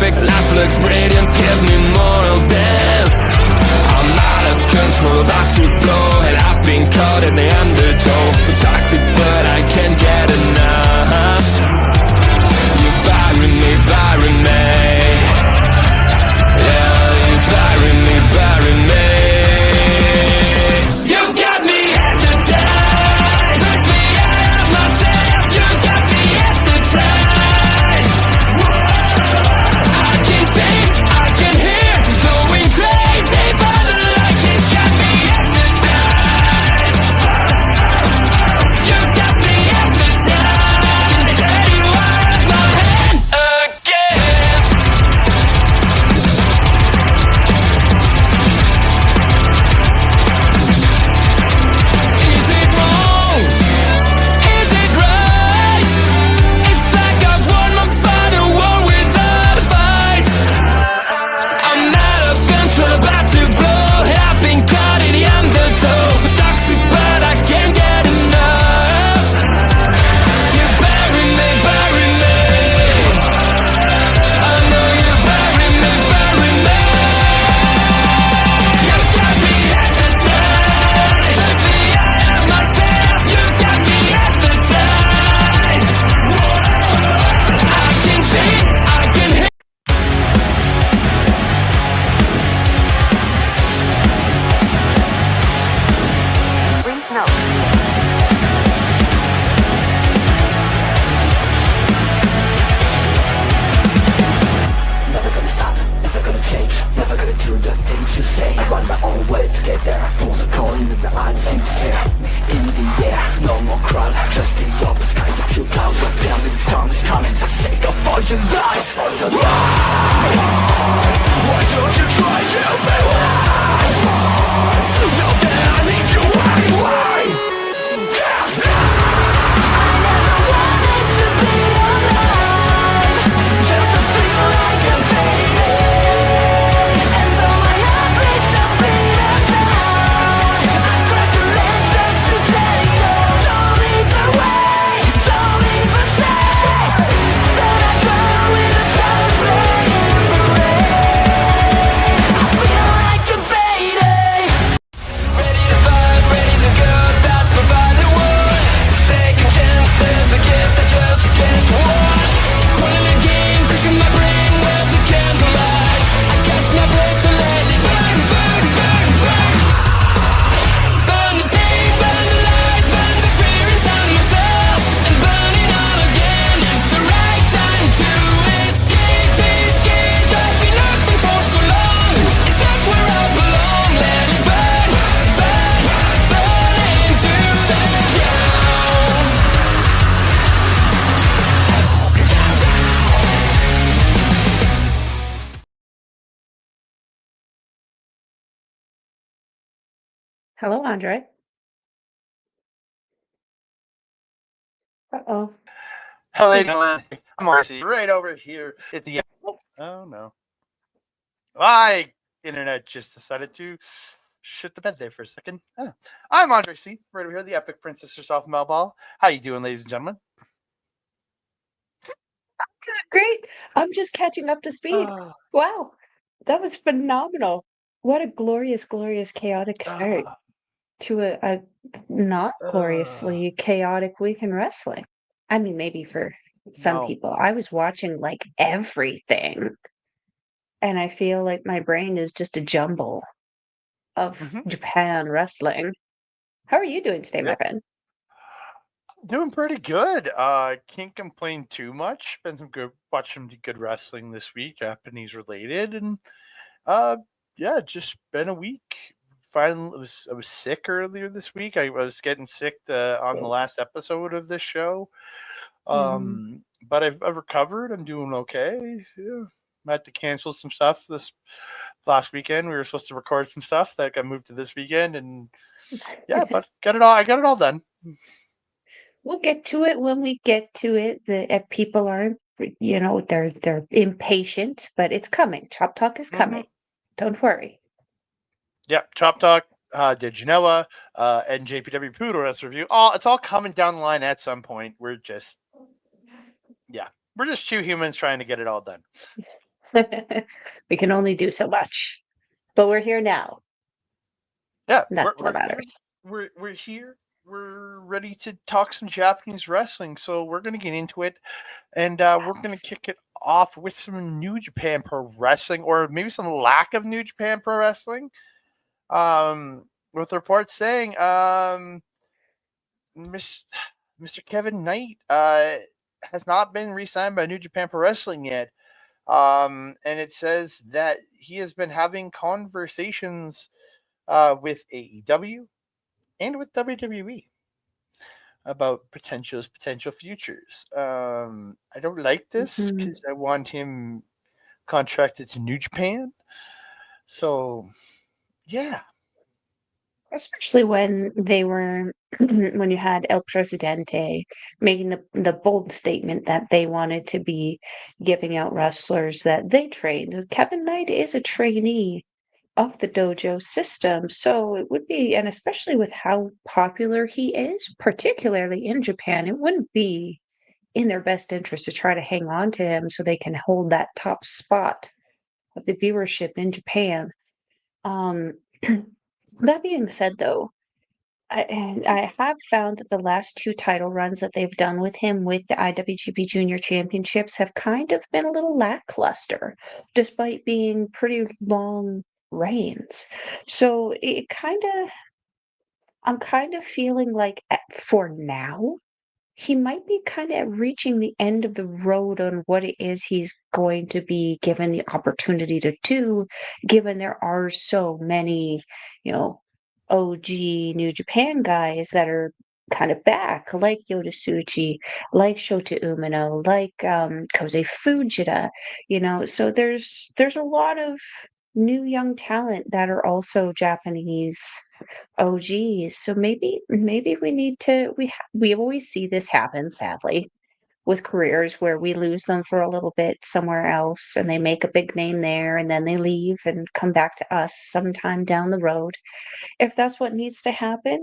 fix life looks brilliant, give me more of this. I'm out of control, about to blow, and I've been caught in the undertow. So toxic, but I can't get enough. You bury me, bury me. Yeah, you bury me, bury me. You've got me hypnotized, push me out of myself. You've got me hypnotized. I can see, I can hear, going crazy by the light. It's got me hypnotized. You've got me hypnotized. And there you are at my hand again. Is it wrong? Is it right? It's like I've won my final war without a fight. I'm out of control, about to blow, and I've been caught in the undertow. So toxic, but I can't get enough. You bury me, bury me. I know you bury me, bury me. You've got me hypnotized, push me out of myself. You've got me hypnotized. I can see, I can hear. Please note. Never gonna stop, never gonna change, never gonna do the things you say. I run my own way to get there. Fools are calling and I don't seem to care. In the air, no more crowd, just the opposite kind of few clouds. So tell me this time is coming, for the sake of all your lies. Why don't you try to be wise? Know that I need you, why? I never wanted to be alive, just to feel like I'm fading. And though my heart breaks a beat of time, I cross the ledge just to tell you, don't lead the way, don't even say that I try with a child's play in the rain. I feel like I'm fading. Ready to fight, ready to go, that's my final word. Taking chances, a gift I just can't want. Pulling a game, pushing my brain with the candlelight. I catch my breath and let it burn, burn, burn, burn. Burn the pain, burn the lies, burn the fear inside myself. And burn it all again, it's the right time to escape this cage I've been locked in for so long. It's not where I belong, let it burn, burn, burn into the ground. Hello, Andre. Uh-oh. Hello, ladies and gentlemen. I'm Marcy, right over here at the. Oh no! My internet just decided to shit the bed there for a second. I'm Andre C, right over here, the epic princess herself, Melball. How you doing, ladies and gentlemen? Great. I'm just catching up to speed. Wow. That was phenomenal. What a glorious, glorious, chaotic start to a not gloriously chaotic week in wrestling. I mean, maybe for some No. people. I was watching like everything, and I feel like my brain is just a jumble of Mhm. Japan wrestling. How are you doing today, my Yeah. friend? Doing pretty good. Can't complain too much. Been watched some good wrestling this week, Japanese related, and yeah, just been a week. Finally, I was sick earlier this week. I was getting sick on the last episode of this show. But I've recovered. I'm doing okay. Yeah. I had to cancel some stuff this last weekend. We were supposed to record some stuff that got moved to this weekend, and yeah, but got it all. I got it all done. We'll get to it when we get to it. The people are, they're impatient, but it's coming. Chop Talk is coming. Don't worry. Yep, Chop Talk, Did You Know NJPW Poodle Wrestling Review. It's all coming down the line at some point. We're just two humans trying to get it all done. We can only do so much. But we're here now. Yeah, And that's what matters. we're here. We're ready to talk some Japanese wrestling, so we're gonna get into it, and we're gonna kick it off with some New Japan Pro Wrestling, or maybe some lack of New Japan Pro Wrestling. With reports saying Mr. Kevin Knight has not been re-signed by New Japan Pro Wrestling yet. And it says that he has been having conversations with AEW and with WWE about potential futures. I don't like this Mhm. because I want him contracted to New Japan. So yeah, Especially when they were when you had El Presidente making the bold statement that they wanted to be giving out wrestlers that they trained. Kevin Knight is a trainee of the dojo system, so it would be, and especially with how popular he is, particularly in Japan, it wouldn't be in their best interest to try to hang on to him so they can hold that top spot of the viewership in Japan. Um, that being said, though, I have found that the last two title runs that they've done with him with the IWGP Junior Championships have kind of been a little lackluster, despite being pretty long reigns. So I'm kind of feeling like for now, he might be kind of reaching the end of the road on what it is he's going to be given the opportunity to do, given there are so many, you know, OG New Japan guys that are kind of back, like Yoda Tsuchi, like Shota Umino, like Koze Fujita, so there's a lot of new young talent that are also Japanese OGs. So maybe we need to we always see this happen, sadly, with careers where we lose them for a little bit somewhere else and they make a big name there and then they leave and come back to us sometime down the road. If that's what needs to happen,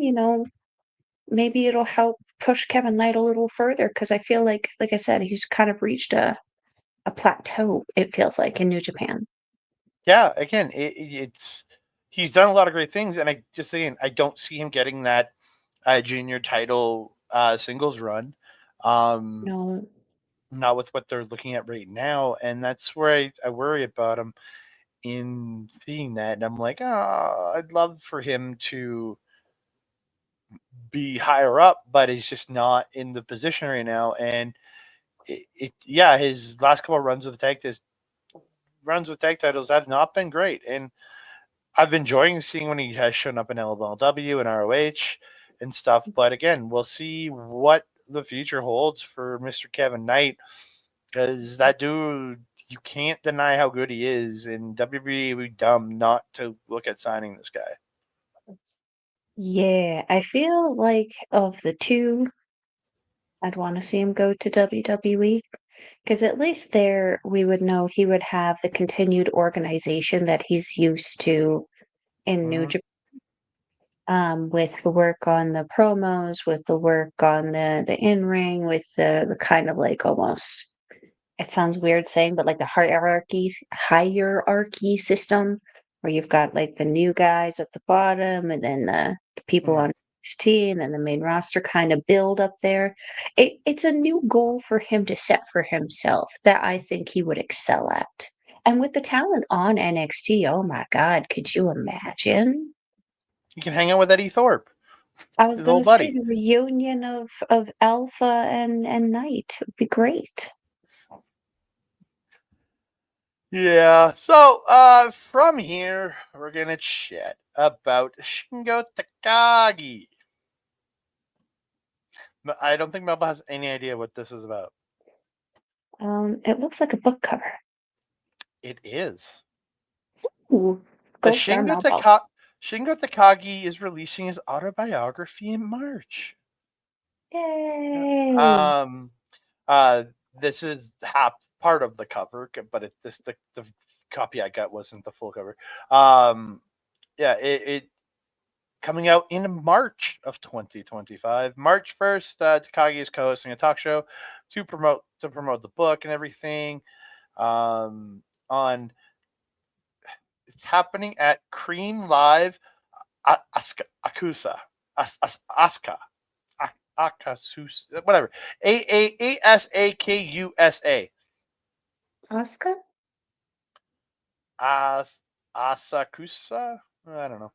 maybe it'll help push Kevin Knight a little further because I feel like I said, he's kind of reached a plateau, it feels like, in New Japan. yeah. Again, it's he's done a lot of great things, and I don't see him getting that junior title singles run. Um, No. not with what they're looking at right now, and that's where I worry about him in seeing that. And I'm like, oh, I'd love for him to be higher up, but he's just not in the position right now. And yeah, his last couple of runs with tag titles have not been great, and I've been enjoying seeing when he has shown up in LLW and ROH and stuff. But again, we'll see what the future holds for Mr. Kevin Knight, because that dude, you can't deny how good he is, and WWE would be dumb not to look at signing this guy. Yeah, I feel like of the two, I'd want to see him go to WWE because at least there we would know he would have the continued organization that he's used to in New Mhm. Japan, with the work on the promos, with the work on the in ring, with the kind of like almost, it sounds weird saying, but like the hierarchy system where you've got like the new guys at the bottom and then the people Mhm. on NXT and then the main roster kind of build up there. It's a new goal for him to set for himself that I think he would excel at. And with the talent on NXT, oh my God, could you imagine? You can hang out with Eddie Thorpe, I was his gonna old say buddy. the reunion of Alpha and Knight would be great. Yeah. So, from here, we're gonna chat about Shingo Takagi. I don't think Melba has any idea what this is about. It looks like a book cover. It is. Ooh, The gold star Melball. Shingo Takagi is releasing his autobiography in March. Yay! Um, uh, this is half part of the cover, but the copy I got wasn't the full cover. Yeah, it coming out in March of 2025. March 1st, Takagi is co-hosting a talk show to promote the book and everything. Um, on. It's happening at Cream Live, Akusa, Aska, Akasus, whatever. Asakusa. Oscar? Asakusa. I don't know.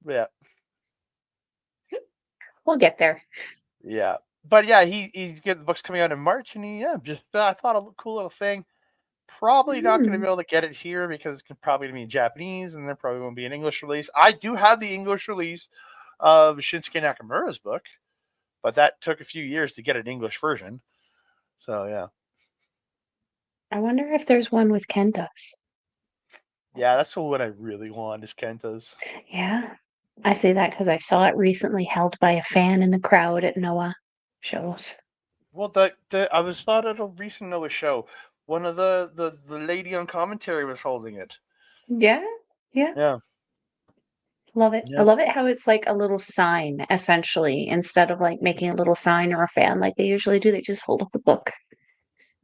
Yeah, We'll get there. yeah. But yeah, he's getting the books coming out in March, and just I thought a cool little thing. Probably not going to Mm. be able to get it here because it's probably going to be in Japanese, and there probably won't be an English release. I do have the English release of Shinsuke Nakamura's book, but that took a few years to get an English version. So yeah, I wonder if there's one with Kenta's. that's the one I really want is Kenta's. Yeah. I say that because I saw it recently held by a fan in the crowd at Noah shows. Well, I was thought at a recent Noah show, one of the lady on commentary was holding it. Yeah. Yeah. Yeah, Love it. I yeah, love it how it's like a little sign, essentially, instead of like making a little sign or a fan like they usually do. They just hold up the book.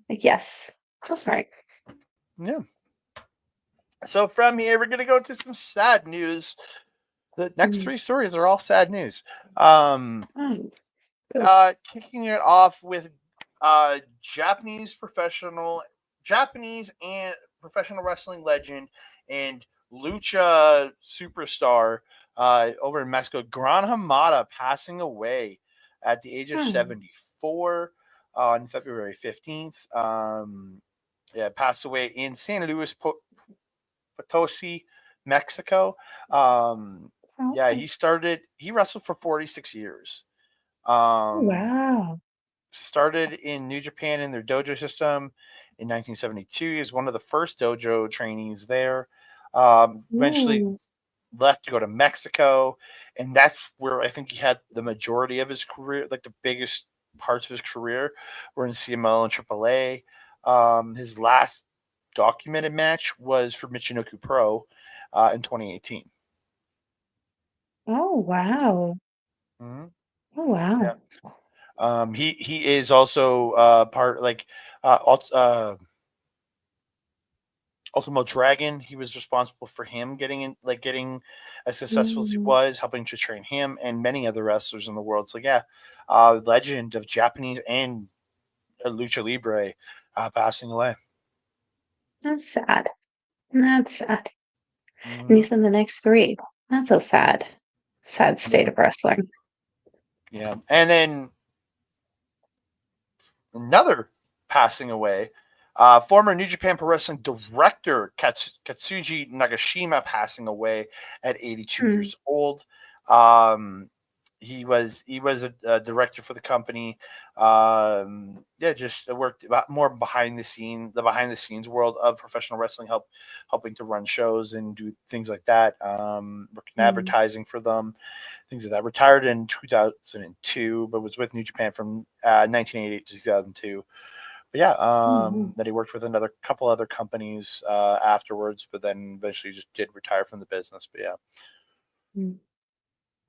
Like, yes. So smart. yeah. So from here, we're gonna go to some sad news. The next Mm. three stories are all sad news. Um, Oh, good. Kicking it off with Japanese and professional wrestling legend and lucha superstar over in Mexico, Gran Hamada, passing away at the age of Oh. 74 on February 15th. Passed away in San Luis Potosi, Mexico. Oh, He wrestled for 46 years. wow. Started in New Japan in their dojo system in 1972. He was one of the first dojo trainees there. Eventually Ooh. left to go to Mexico, and that's where I think he had the majority of his career, like the biggest parts of his career, were in CML and AAA. His last documented match was for Michinoku Pro in 2018. Oh, wow. Mhm. Oh, wow. Yeah. He is also part like Ultimo Dragon. He was responsible for him getting as successful as he Mm. was, helping to train him and many other wrestlers in the world. So yeah, legend of Japanese and lucha libre passing away. That's sad. That's sad. And you Hmm. said the next three. That's a sad, sad state Yeah, of wrestling. yeah, and then another passing away. Former New Japan Pro Wrestling director Katsuji Nagashima passing away at 82 Hmm. years old. He was a director for the company. Just worked about more the behind the scenes world of professional wrestling, helping to run shows and do things like that. Working Mm. advertising for them, things like that. Retired in 2002, but was with New Japan from 1988 to 2002. But yeah, Mhm. then he worked with another couple other companies afterwards, but then eventually just did retire from the business. But yeah, Mm.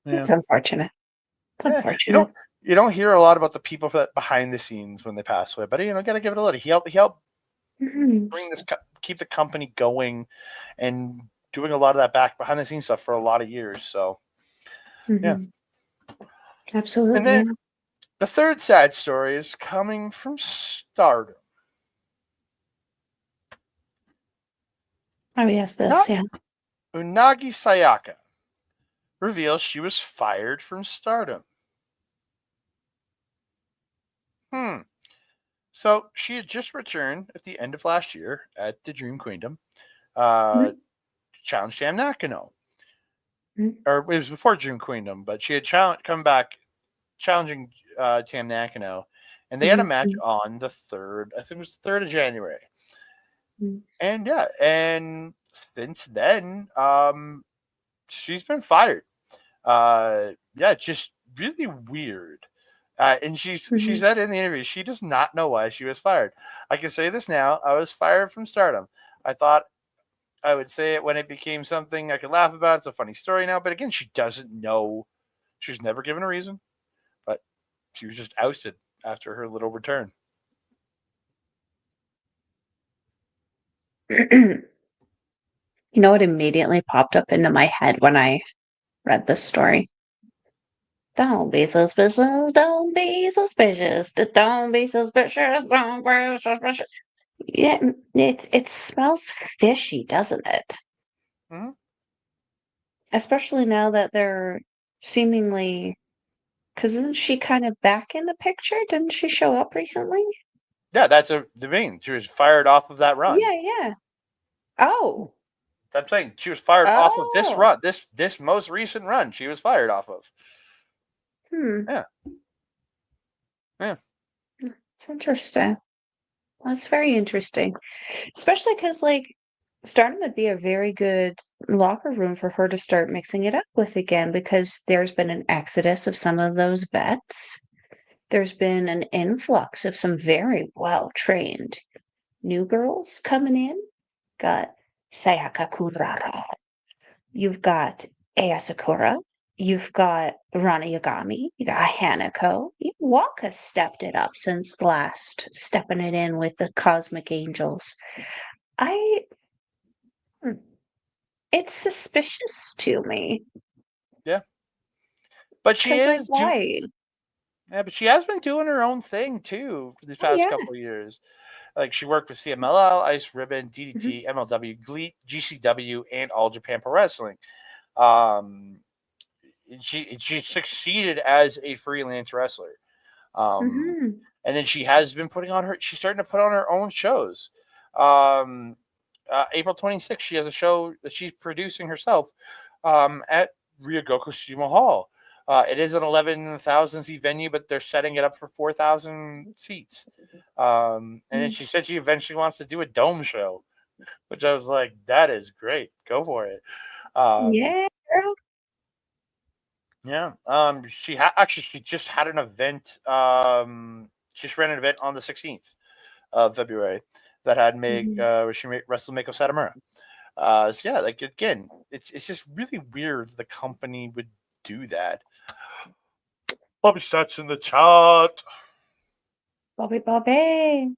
yeah, It's unfortunate. It's yeah. unfortunate. You don't hear a lot about the people that behind the scenes when they pass away, but gotta give it a look. He helped Mhm. bring keep the company going, and doing a lot of that back behind the scenes stuff for a lot of years. So yeah, Mhm. and Absolutely, then yeah. the third sad story is coming from Stardom. Oh, yes, Not this, yeah. Unagi Sayaka reveals she was fired from Stardom. Hmm. So she had just returned at the end of last year at the Dream Kingdom, uh, Mhm. challenged Sam Nakano, Mhm. or it was before Dream Kingdom, but she had come back challenging Tam Nakano, and they had a Mhm. match Mhm. on the third. I think it was the 3rd of January, Mhm. and yeah, and since then, she's been fired. Just really weird. And she Mhm. said in the interview she does not know why she was fired. I can say this now: I was fired from Stardom. I thought I would say it when it became something I could laugh about. It's a funny story now, but again, she doesn't know. She was never given a reason, but she was just ousted after her little return. You know what immediately popped up into my head when I read this story? Don't be suspicious, don't be suspicious, don't be suspicious, don't be suspicious. Yeah, it smells fishy, doesn't it? Mhm. Especially now that they're seemingly, because isn't she kind of back in the picture? Didn't she show up recently? Yeah, that's the main. She was fired off of that run. Yeah. Oh. I'm saying she was fired off of this Oh. run. This most recent run, she was fired off of. Hmm. Yeah. Yeah. It's interesting. That's very interesting. Especially because, like, Stardom would be a very good locker room for her to start mixing it up with again because there's been an exodus of some of those vets. There's been an influx of some very well-trained new girls coming in. Got Sayaka Kurara. You've got Aya Sakura. You've got Rana Yagami. You got Hanako. Waka stepped it up since last, stepping it in with the Cosmic Angels. I It's suspicious to me. Yeah. But she 'Cause, like, is do why? yeah, but she has been doing her own thing too for these Oh, past yeah. couple of years. Like she worked with CMLL, Ice Ribbon, Mhm, DDT, MLW, GCW, and All Japan Pro Wrestling. Um, she succeeded as a freelance wrestler. Um, mhm, and then she has been putting on her. She's starting to put on her own shows. April 26th, she has a show that she's producing herself at Ryogoku Sumo Hall. It is an 11,000 seat venue, but they're setting it up for 4,000 seats. And then mm. she said she eventually wants to do a dome show, which I was like, that is great. Go for it. Um, Yeah, girl. yeah. Actually she just had an event. She just ran an event on the 16th of February that had Mhm. where she wrestled Mako Satomura. So yeah, like again, it's just really weird the company would do that. Bobby Stats in the chat. Bobby Bobby.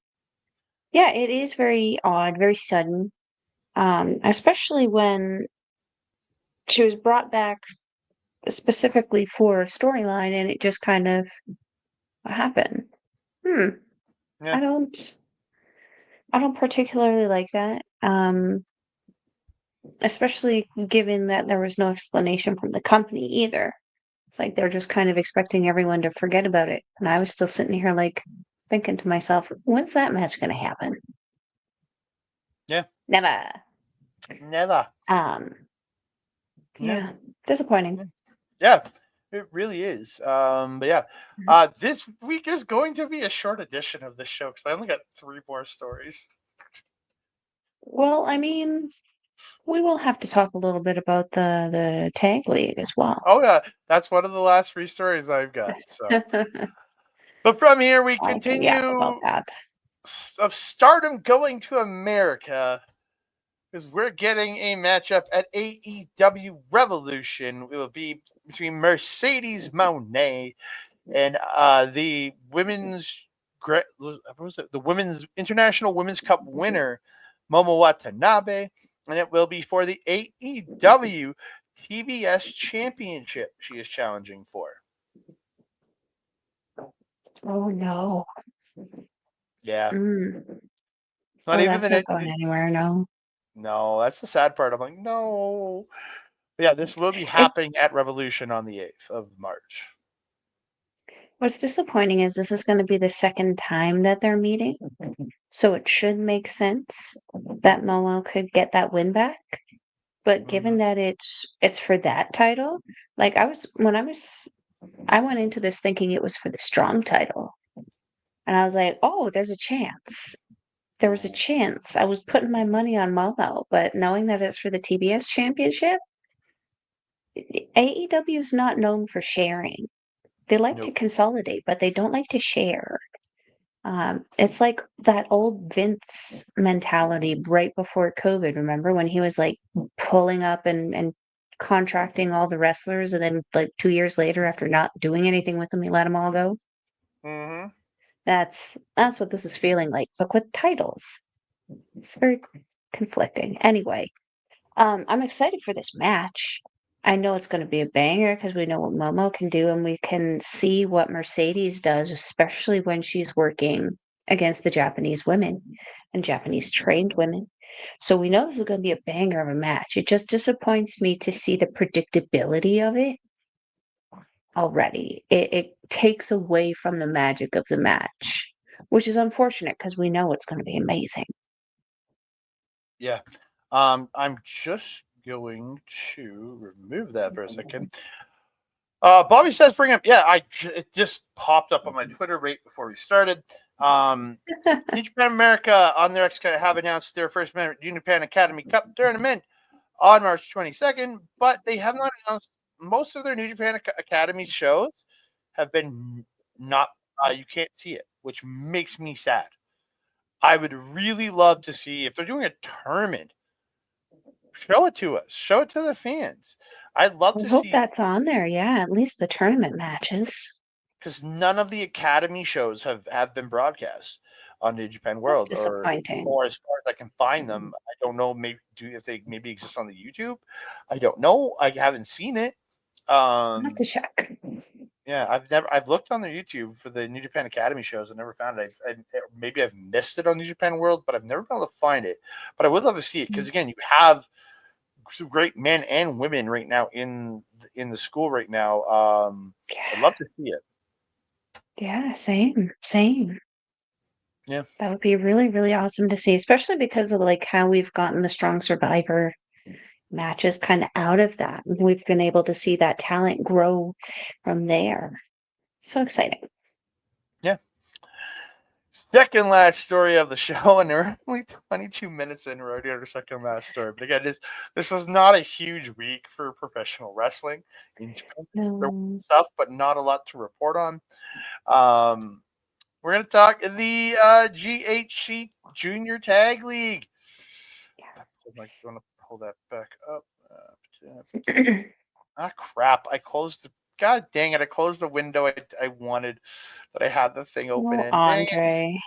Yeah, it is very odd, very sudden, especially when she was brought back specifically for a storyline and it just kind of happened. Hmm, Yeah, I don't I don't particularly like that. Especially given that there was no explanation from the company either. It's like they're just kind of expecting everyone to forget about it. And I was still sitting here like thinking to myself, when's that match gonna happen? yeah, Never. never. Um, Yeah, yeah, disappointing. yeah, yeah. It really is. But yeah, Mhm. this week is going to be a short edition of this show because I only got 3 more stories. Well, I mean, we will have to talk a little bit about the tag league as well. Oh yeah, that's one of the last 3 stories I've got. So, but from here we I can yap about continue that. of Stardom going to America because we're getting a matchup at AEW Revolution. It will be between Mercedes Moné and the what was it? The women's International Women's Cup winner Momo Watanabe, and it will be for the AEW TBS Championship. She is challenging for. Oh no. Yeah, Mm. not Oh, even that's not going anywhere, no. no. That's the sad part. I'm like, no. But yeah, this will be It happening at Revolution on the 8th of March. What's disappointing is this is gonna be the second time that they're meeting, so it should make sense that Momo could get that win back. But given Mm-hmm. that it's for that title, like I went into this thinking it was for the strong title. And I was like, "Oh, there's a chance." There was a chance. I was putting my money on Momo, but knowing that it's for the TBS championship, AEW is not known for sharing. They like to Nope. consolidate, but they don't like to share. It's like that old Vince mentality right before COVID. Remember when he was like pulling up and contracting all the wrestlers, and then like 2 years later, after not doing anything with them, he let them all go. Mm-hmm. That's what this is feeling like, but with titles. It's very cool. conflicting. Anyway, I'm excited for this match. I know it's going to be a banger because we know what Momo can do, and we can see what Mercedes does, especially when she's working against the Japanese women and Japanese trained women. So we know this is going to be a banger of a match. It just disappoints me to see the predictability of it already. It takes away from the magic of the match, which is unfortunate because we know it's going to be amazing. Yeah. I'm just going to remove that for a second. Bobby says, bring up. Yeah, it just popped up on my Twitter right before we started. New Japan America on their have announced their first New Japan Academy Cup tournament on March 22nd, but they have not announced most of their New Japan Academy shows have been not. You can't see it, which makes me sad. I would really love to see if they're doing a tournament. Show it to us. Show it to the fans. I'd love I to hope see that's on there. Yeah, at least the tournament matches. because none of the Academy shows have been broadcast on New Japan That's World, disappointing. or as far as I can find them. I don't know. Maybe if they maybe exist on the YouTube. I don't know. I haven't seen it. I'll have to check. Yeah, I've looked on their YouTube for the New Japan Academy shows. I never found it. Maybe I've missed it on New Japan World, but I've never been able to find it. But I would love to see it because again, you have some great men and women right now in the school right now. I'd love to see it. Yeah, same. Yeah. That would be really, really awesome to see, especially because of like how we've gotten the Strong Survivor matches kind of out of that. We've been able to see that talent grow from there. So exciting. Yeah. Second last story of the show, and we're only 22 minutes in. We're already on our second last story. But again, this was not a huge week for professional wrestling in Japan. There was stuff, but not a lot to report on. We're going to talk the GHC Junior Tag League. I want to pull that back up. Crap. I closed the. God dang it. I closed the window I wanted, but I had the thing open. Oh, And dang it. Andre.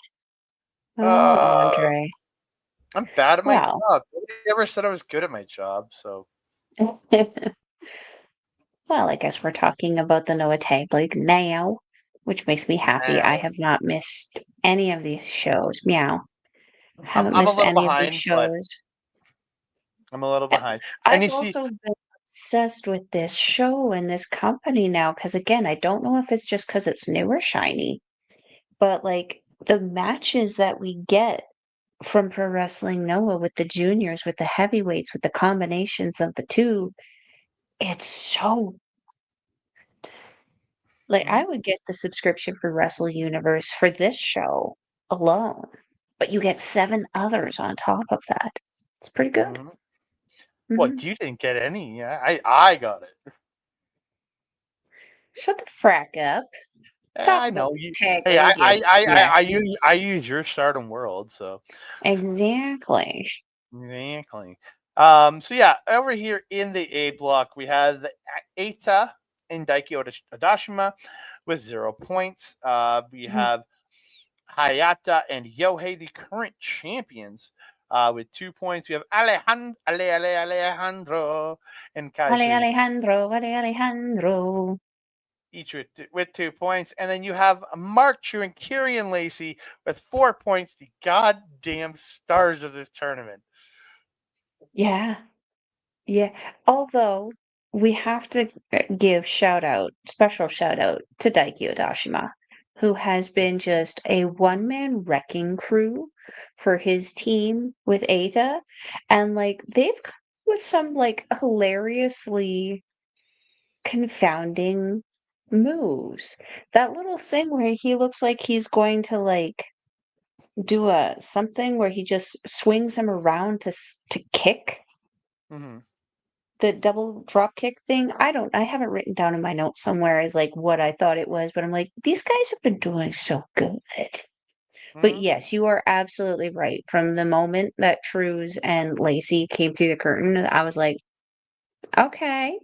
Oh, Andre. I'm bad at my Well. job. Nobody ever said I was good at my job. So, Well, I guess we're talking about the Noah Tag League now, which makes me happy. I now have not missed any of these shows. Meow. Haven't I'm a missed little any of these behind, but shows. I'm a little behind. And I've you see, also been obsessed with this show and this company now because, again, I don't know if it's just because it's new or shiny, but like the matches that we get from Pro Wrestling Noah with the juniors, with the heavyweights, with the combinations of the two, it's so like I would get the subscription for Wrestle Universe for this show alone, but you get 7 others on top of that. It's pretty good. what Mhm. you didn't get any? Yeah, I got it. Shut the frack up. Talk I about know the you. tag Hey, league, you yeah, I use your Stardom World, so exactly. exactly. So yeah, over here in the A block, we have Eita and Daiki Odashima with 0 points. We Mhm. have Hayata and Yohei, the current champions, with 2 points. We have Alejandro and Kai Fuji, Ale Alejandro. each with 2 points. And then you have Mark Chu and Kyrian Lacey with 4 points, the goddamn stars of this tournament. Yeah, yeah. Although we have to give special shout out to Daiki Odashima, who has been just a one-man wrecking crew for his team with Ada. And like they've come with some like hilariously confounding moves. That little thing where he looks like he's going to like do a something where he just swings him around to kick Mm-hmm. the double drop kick thing. I haven't written down in my notes somewhere as like what I thought it was, but I'm like, these guys have been doing so good. But Mm-hmm. yes, you are absolutely right. From the moment that Trues and Lacey came through the curtain, I was like, okay,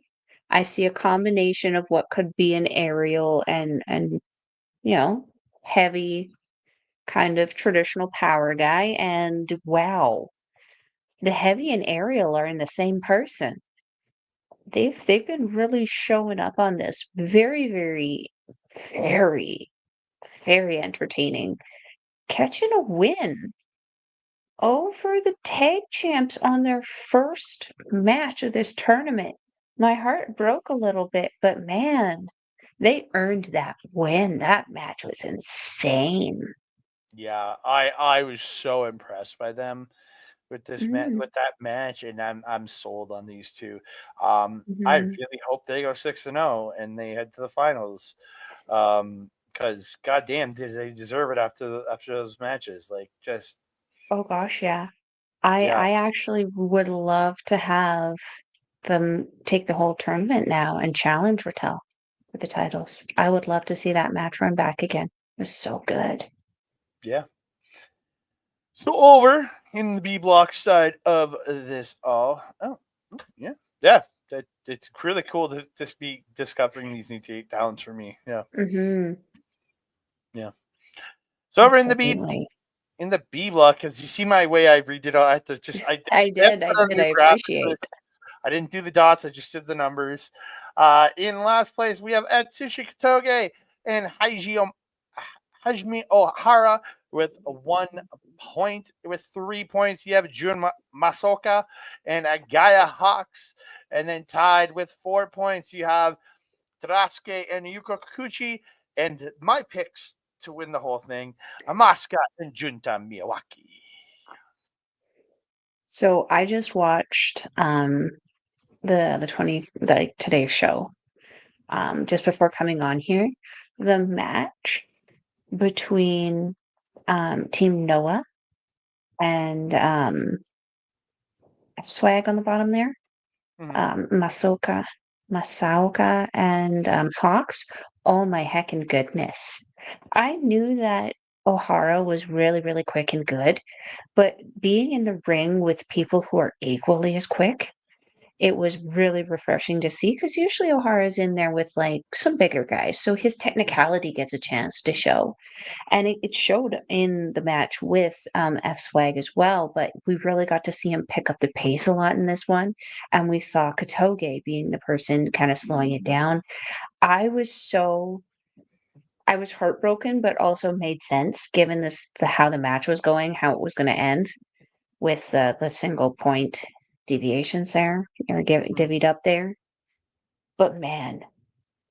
I see a combination of what could be an aerial and you know, heavy kind of traditional power guy, and wow, the Heavy and Ariel are in the same person. They've been really showing up on this. Very, very, very, very entertaining. Catching a win over the tag champs on their first match of this tournament. My heart broke a little bit, but man, they earned that win. That match was insane. Yeah, I was so impressed by them with Mm, with that match, and I'm sold on these two. I mhm. really hope they go 6-0 and they head to the finals. Because goddamn, did they deserve it after those matches? Like, just Oh gosh, yeah. I yeah, I actually would love to have them take the whole tournament now and challenge Rattel for the titles. I would love to see that match run back again. It was so good. yeah. So over in the B block side of this all, yeah, yeah. It's really cool to just be discovering these new talents for me. Yeah, Mhm. yeah. So over Absolutely. in the B block, because you see my way I read it all. I have to just I have to I put on did, new I graphics. appreciate. I didn't do the dots. I just did the numbers. In last place, we have Atsushi Katoge and Hajime Ohara with 1 point. With 3 points, you have Jun Masoka and Agaya Hawks. And then tied with 4 points, you have Taraske and Yuko Kikuchi. And my picks to win the whole thing, Amaska and Junta Miyawaki. So I just watched the today's show just before coming on here. The match between Team Noah and Swag on the bottom there, Mhm. Masaoka and Hawks. Oh my heckin' goodness. I knew that O'Hara was really, really quick and good, but being in the ring with people who are equally as quick, it was really refreshing to see because usually O'Hara's in there with like some bigger guys, so his technicality gets a chance to show. And it showed in the match with F Swag as well, but we really got to see him pick up the pace a lot in this one. And we saw Katoge being the person kind of slowing it down. I was so I was heartbroken, but also made sense given how the match was going, how it was going to end with the single point deviations there or divvied up there. But man,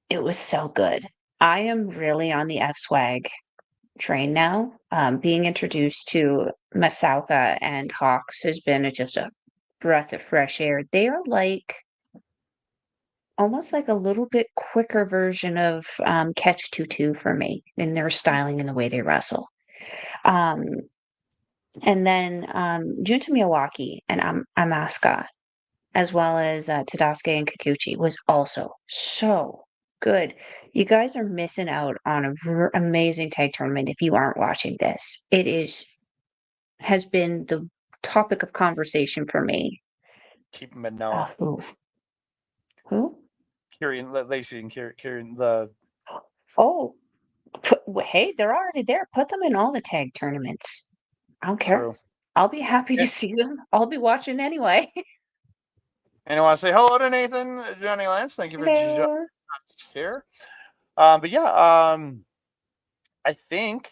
it was so good. I am really on the F Swag train now. Being introduced to Masauka and Hawks has been just a breath of fresh air. They are like almost like a little bit quicker version of Catch Tutu for me in their styling and the way they wrestle. Um, and then Junta Miyawaki and Amaska, as well as Tadasuke and Kikuchi, was also so good. You guys are missing out on a amazing tag tournament if you aren't watching this. It has been the topic of conversation for me. Keep them in Noah. Who? Who? Kieran, Lacey, and Kieran, the Oh, hey, they're already there. Put them in all the tag tournaments. I don't care. true. I'll be happy Yeah. to see them. I'll be watching anyway. And I want to say hello to Nathan, Johnny Lance. Thank you for joining Hello. us here. But yeah, I think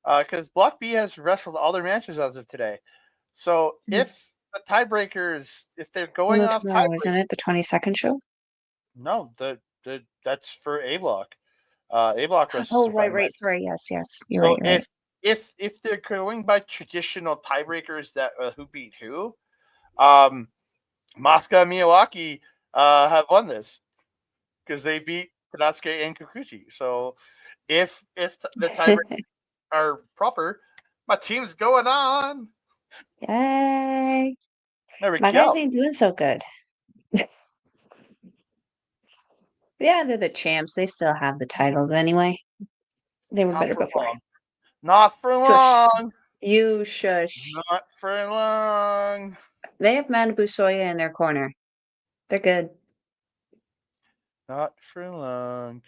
because Block B has wrestled all their matches as of today. So if the tiebreakers, if they're going Well, off tomorrow, tiebreak, isn't it? The 22nd show? no, that's for A Block. A Block wrestles Oh, the right, final right. match. Sorry. Yes, yes. You're right. So You're right. if they're going by traditional tiebreakers that who beat who, um, Masuka and Miyawaki have won this because they beat Tadasuke and Kikuchi. So if the tiebreakers are proper, my team's going on. Yay. There we My guys go. ain't doing so good. Yeah, they're the champs. They still have the titles anyway. They were Not better for before. long. Not for Shush. long. You shush. Not for long. They have Manabu Soya in their corner. They're good. Not for long.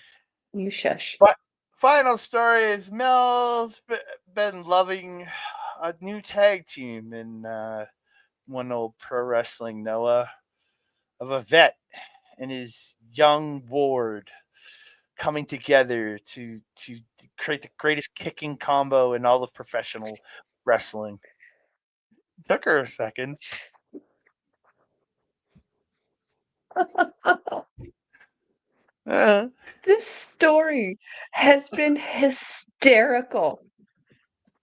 You shush. But final story is Mel's been loving a new tag team in one old pro wrestling Noah of a vet and his young ward coming together to create the greatest kicking combo in all of professional wrestling. Took her a second. Uh, This story has been hysterical.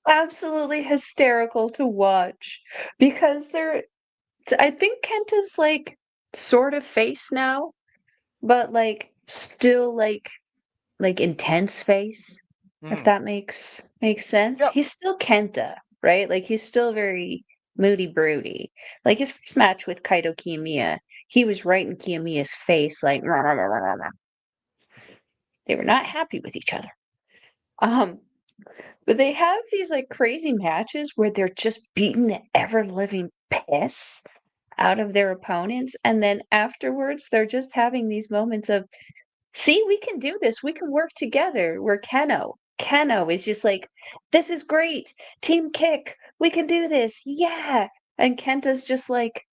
Absolutely hysterical to watch because I think Kenta's like sort of face now, but like still like intense face, if mm, that makes sense. yep. He's still Kenta, right? Like he's still very moody broody. Like his first match with Kaito Kiyomiya, he was right in Kiyomiya's face, like rah, rah, rah, rah, rah, rah. They were not happy with each other. Um, but they have these like crazy matches where they're just beating the ever living piss out of their opponents, and then afterwards they're just having these moments of, see, we can do this. We can work together. Where Keno is just like, this is great. Team kick. We can do this. Yeah. And Kenta's just like,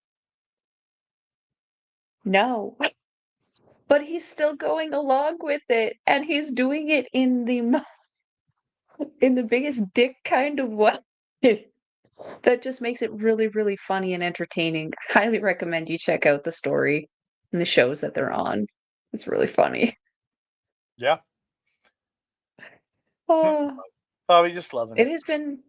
no. But he's still going along with it, and he's doing it in in the biggest dick kind of way. That just makes it really, really funny and entertaining. Highly recommend you check out the story and the shows that they're on. It's really funny. Yeah. Oh, Probably just loving it it. has been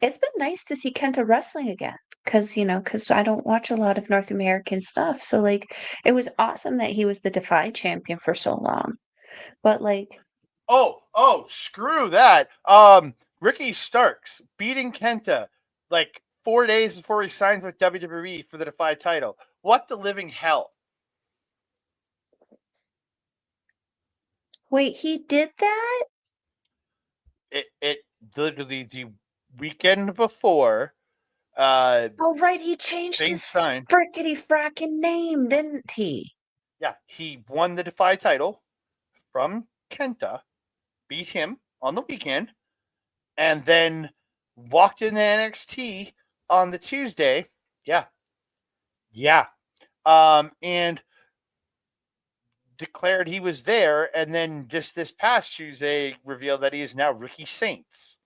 it's been nice to see Kenta wrestling again because I don't watch a lot of North American stuff. So like it was awesome that he was the Defy champion for so long. But like Oh, screw that. Ricky Starks beating Kenta like 4 days before he signs with WWE for the Defy title. What the living hell? wait, he did that? It literally the weekend before Oh right, he changed things his signed. frickety frackin' name, didn't he? Yeah, he won the Defy title from Kenta, beat him on the weekend, and then walked into NXT on the Tuesday. Yeah. And declared he was there, and then just this past Tuesday revealed that he is now Ricky Saints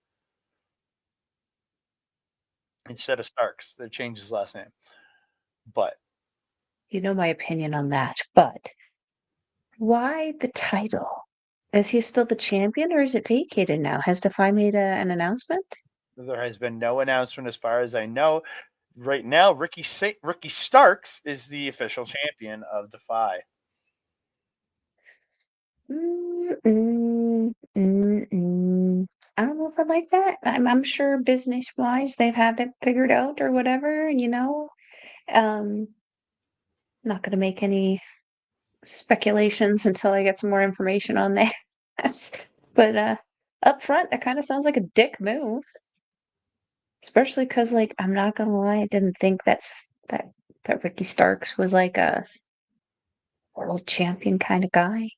instead of Starks. They changed his last name. But You know my opinion on that, but why the title? Is he still the champion or is it vacated now? Has Defy made an announcement? there has been no announcement as far as I know. Right now, Ricky Starks is the official champion of Defy. I don't know if I like that. I'm sure business-wise they've had it figured out or whatever, you know. Um, Not going to make any speculations until I get some more information on that. But up front, that kind of sounds like a dick move. Especially because, like, I'm not gonna lie, I didn't think that Ricky Starks was like a world champion kind of guy.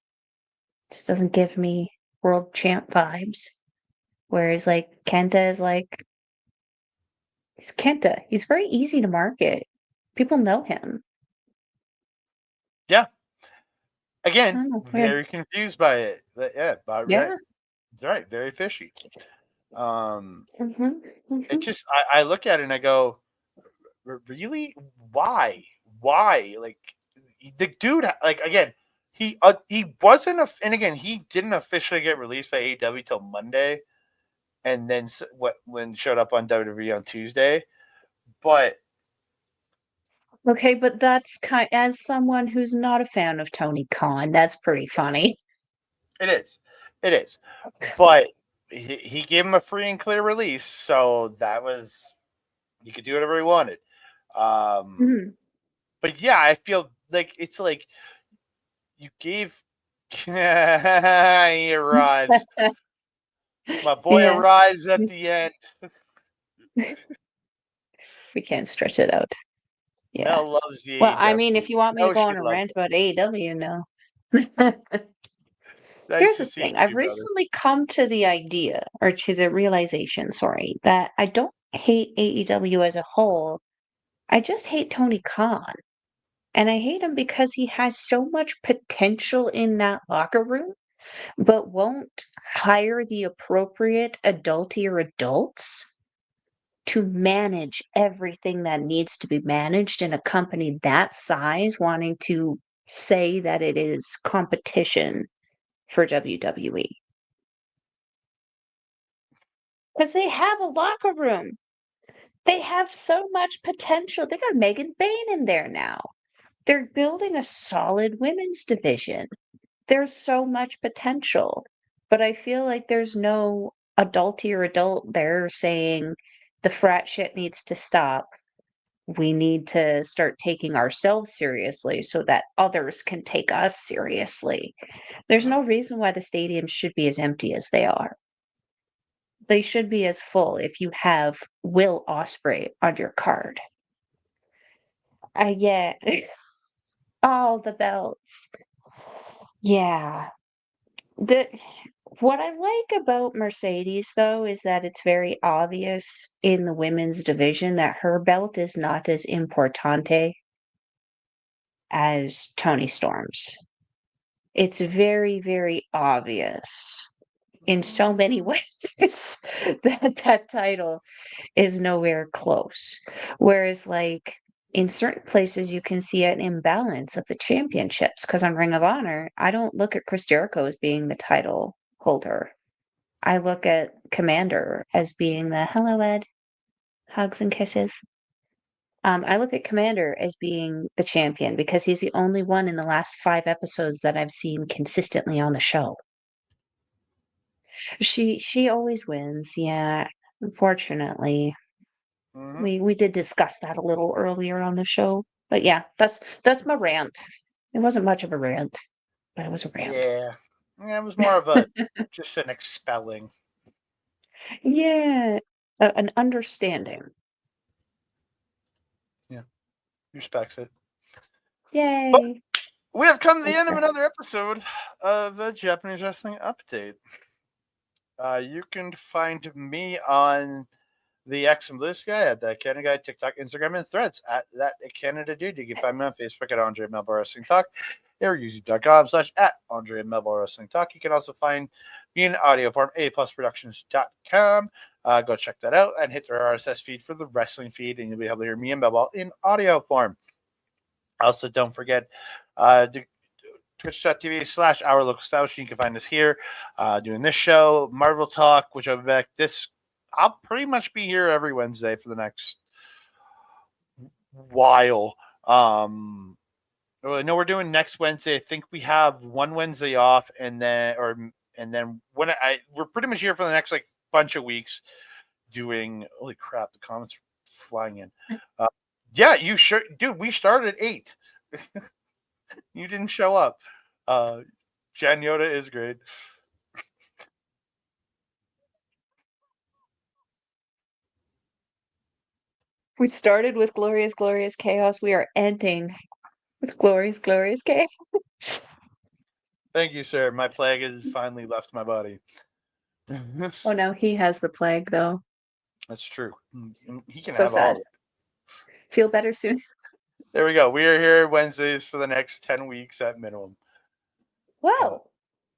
Just doesn't give me world champ vibes. Whereas like Kenta is like he's Kenta. He's very easy to market. People know him. Yeah. I Again, don't know. very confused by it. Yeah, right. Yeah. Right. Very fishy. hmm It just I look at it and I go, really? Why? Like the dude, like again, he wasn't and again he didn't officially get released by AEW till Monday, and then when showed up on WWE on Tuesday, but Okay, but that's as someone who's not a fan of Tony Khan, that's pretty funny. it is, but he gave him a free and clear release, so that was he could do whatever he wanted. Mhm. But yeah, I feel like it's like you gave he arrives. My boy Yeah, arrives at the end. we can't stretch it out. Yeah. Mel loves the Well, I AEW. mean, if you want me to No, go she on a loves rant it. about AEW, no. Nice Here's to the see thing. I've you, brother. recently come to the idea, or to the realization, sorry, that I don't hate AEW as a whole. I just hate Tony Khan. And I hate him because he has so much potential in that locker room, but won't hire the appropriate adultier adults to manage everything that needs to be managed in a company that size, wanting to say that it is competition for WWE. Because they have a locker room. They have so much potential. They got Megan Bayne in there now. They're building a solid women's division. There's so much potential, but I feel like there's no adultier adult there saying the frat shit needs to stop. We need to start taking ourselves seriously so that others can take us seriously. There's no reason why the stadiums should be as empty as they are. They should be as full if you have Will Ospreay on your card. Yeah. All the belts. Yeah. The What I like about Mercedes, though, is that it's very obvious in the women's division that her belt is not as importante as Tony Storm's. It's very, very obvious in so many ways that that title is nowhere close. Whereas, like, in certain places, you can see an imbalance of the championships. Because on Ring of Honor, I don't look at Chris Jericho as being the title holder. I look at Commander as being the hello, Ed, hugs and kisses. I look at Commander as being the champion because he's the only one in the last 5 episodes that I've seen consistently on the show. She always wins, yeah. Unfortunately, we did discuss that a little earlier on the show, but yeah, that's my rant. It wasn't much of a rant, but it was a rant. Yeah, it was more of a just an expelling. Yeah, an understanding. Yeah, respects it. Yay! We have come to the Thanks, end of Greg. another episode of the Japanese Wrestling Update. You can find me on the X and Blue Sky at that Canada Guy, TikTok, Instagram, and Threads at that Canada Dude. You can find me on Facebook at Andre Meball Wrestling Talk or youtube.com/ at Andre Meball Wrestling Talk. You can also find me in audio form, aplusproductions.com. Go check that out and hit their RSS feed for the wrestling feed, and you'll be able to hear me and Meball in audio form. Also, don't forget twitch.tv/ our local establishment. You can find us here doing this show, Marvel Talk, which I'll be back I'll pretty much be here every Wednesday for the next while. I know we're doing next Wednesday. I think we have one Wednesday off, and then we're pretty much here for the next like bunch of weeks doing. Holy crap! The comments are flying in. Yeah, you sure, dude? We started at 8. You didn't show up. Jan Yoda is great. We started with glorious, glorious chaos. We are ending with glorious, glorious chaos. Thank you, sir. My plague has finally left my body. Oh no, he has the plague though. That's true. He can So have all sad. of it. Feel better soon. There we go. We are here Wednesdays for the next 10 weeks at minimum. Wow.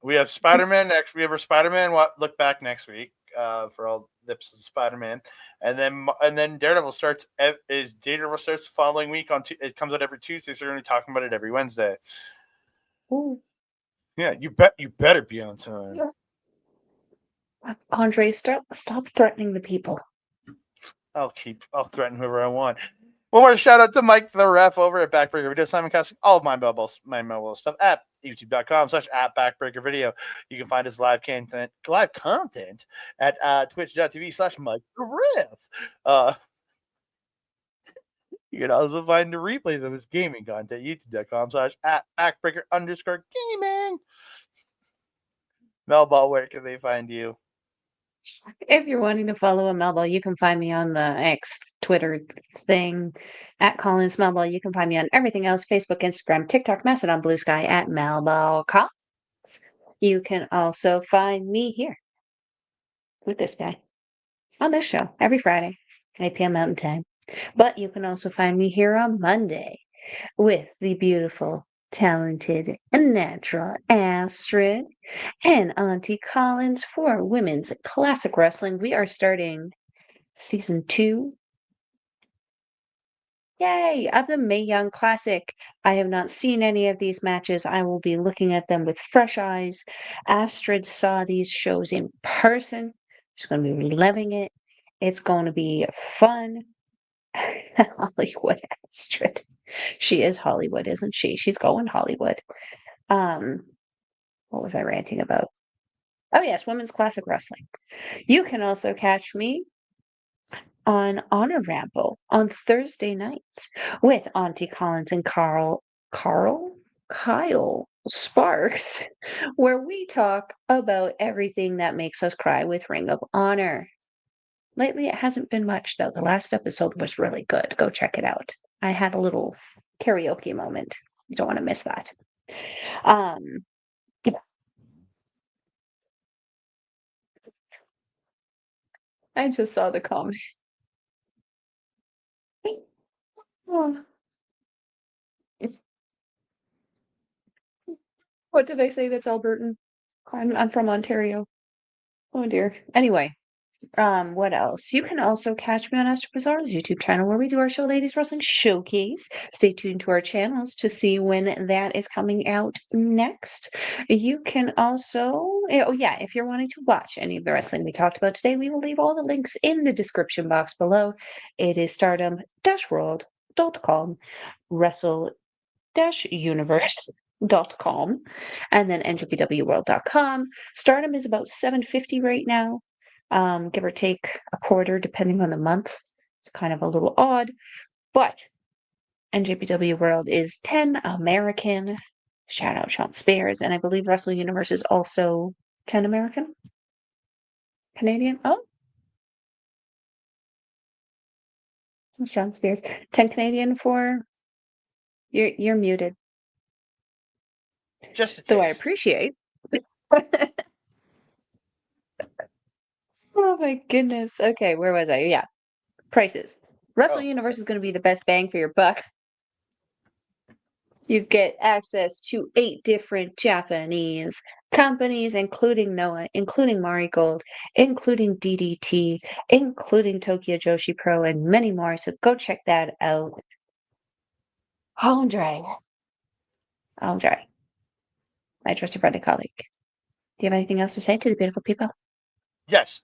We have Spider-Man next. We have our Spider-Man look back next week for all the episodes of Spider-Man, and then Daredevil starts. Daredevil starts the following week it comes out every Tuesday, so we're going to be talking about it every Wednesday. Ooh. Yeah, you better be on time. Andre, stop threatening the people. I'll threaten whoever I want. One more shout out to Mike the ref over at Backbreaker Video, simulcasting all of my mobile stuff at youtube.com/ at Backbreaker Video. You can find his live content at twitch.tv/ Mike the ref. You can also find the replays of his gaming content youtube.com/ at Backbreaker_gaming. Melball, where can they find you? If you're wanting to follow a Melball, you can find me on the X Twitter thing at Collins Melball. You can find me on everything else: Facebook, Instagram, TikTok, Mastodon, Blue Sky at Melball Collins. You can also find me here with this guy on this show every Friday, 8 p.m. Mountain Time. But you can also find me here on Monday with the beautiful, talented, and natural Astrid and Auntie Collins for Women's Classic Wrestling. We are starting season 2. Yay! Of the Mae Young Classic. I have not seen any of these matches. I will be looking at them with fresh eyes. Astrid saw these shows in person. She's going to be loving it. It's going to be fun. Hollywood Astrid. She is Hollywood, isn't she? She's going Hollywood. What was I ranting about? Oh yes, Women's Classic Wrestling. You can also catch me on Honor Ramble on Thursday nights with Auntie Collins and Kyle Sparks, where we talk about everything that makes us cry with Ring of Honor. Lately, it hasn't been much, though. The last episode was really good. Go check it out. I had a little karaoke moment. You don't want to miss that. Yeah. I just saw the comment. Oh, what did I say? That's Albertan. I'm from Ontario. Oh dear. Anyway, what else? You can also catch me on Astro Bazaar's YouTube channel where we do our show Ladies Wrestling Showcase. Stay tuned to our channels to see when that is coming out next. You can also, oh yeah, if you're wanting to watch any of the wrestling we talked about today, we will leave all the links in the description box below. It is stardom-world.com, wrestle-universe.com, and then njpwworld.com. Stardom is about $7.50 right now. Give or take a quarter, depending on the month. It's kind of a little odd, but NJPW World is 10 American. Shout out Sean Spears, and I believe Wrestle Universe is also 10 American, Canadian. Oh, Sean Spears, 10 Canadian for you're muted. Just a Though I taste. appreciate. Oh my goodness. Okay, where was I? Yeah, prices. Wrestle Oh. Universe is going to be the best bang for your buck. You get access to 8 different Japanese companies, including Noah, including Marigold, including DDT, including Tokyo Joshi Pro, and many more. So go check that out. Andre, my trusted friend and colleague. Do you have anything else to say to the beautiful people? Yes.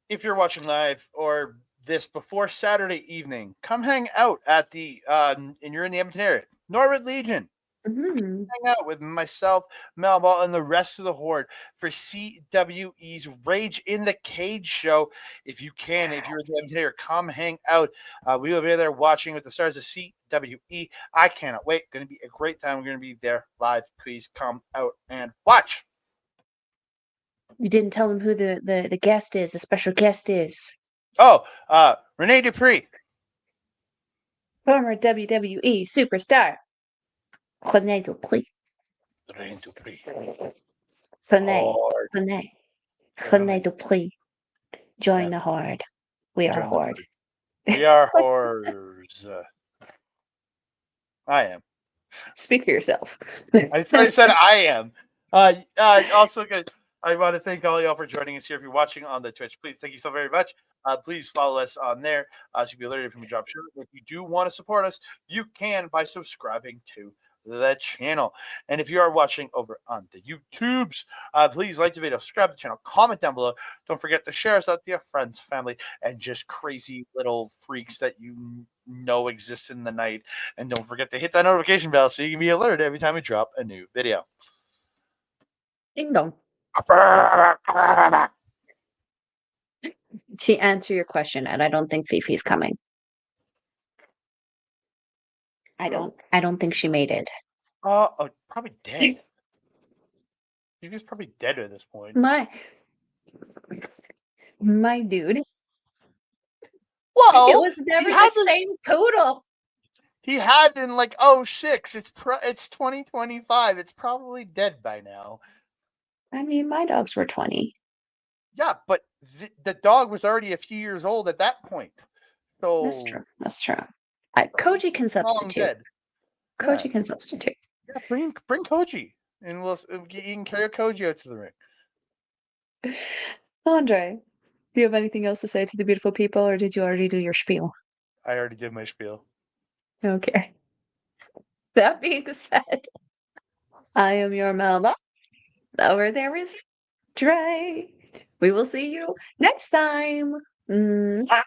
If you're watching live or this before Saturday evening, come hang out at the and you're in the Edmonton area, Norwood Legion. Mhm. Hang out with myself, Melball, and the rest of the horde for CWE's Rage in the Cage show. If you can, if you're in the Edmonton area, come hang out. We will be there watching with the stars of CWE. I cannot wait. Going to be a great time. We're going to be there live. Please come out and watch. You didn't tell him who the guest is, the special guest is. Oh, Renee Dupree. Former WWE superstar. René Dupree. Renee Dupree. René Dupree. Join the horde. We are a horde. We are horrors. I am. Speak for yourself. I said I am. Also, good. I want to thank all y'all for joining us here. If you're watching on the Twitch, please thank you so very much. Please follow us on there. So you'll be alerted if we drop shows. If you do want to support us, you can by subscribing to the channel. And if you are watching over on the YouTubes, please like the video, subscribe to the channel, comment down below. Don't forget to share us out to your friends, family, and just crazy little freaks that you know exist in the night. And don't forget to hit that notification bell so you can be alerted every time we drop a new video. Ding dong. To answer your question, Ed, I don't think Fifi's coming. I don't think she made it. Probably dead. Fifi's probably dead at this point. My dude. Well, It was never the same poodle. He had in like 06. It's 2025. It's probably dead by now. I mean, my dogs were 20. Yeah, but the dog was already a few years old at that point. That's So true. That's true. Koji can long substitute. dead. Yeah. Koji can substitute. Yeah, bring Koji, and you can carry Koji out to the ring. Andre, do you have anything else to say to the beautiful people, or did you already do your spiel? I already did my spiel. Okay. That being said, I am your Melba. Over there is Dre. We will see you next time. Mwah.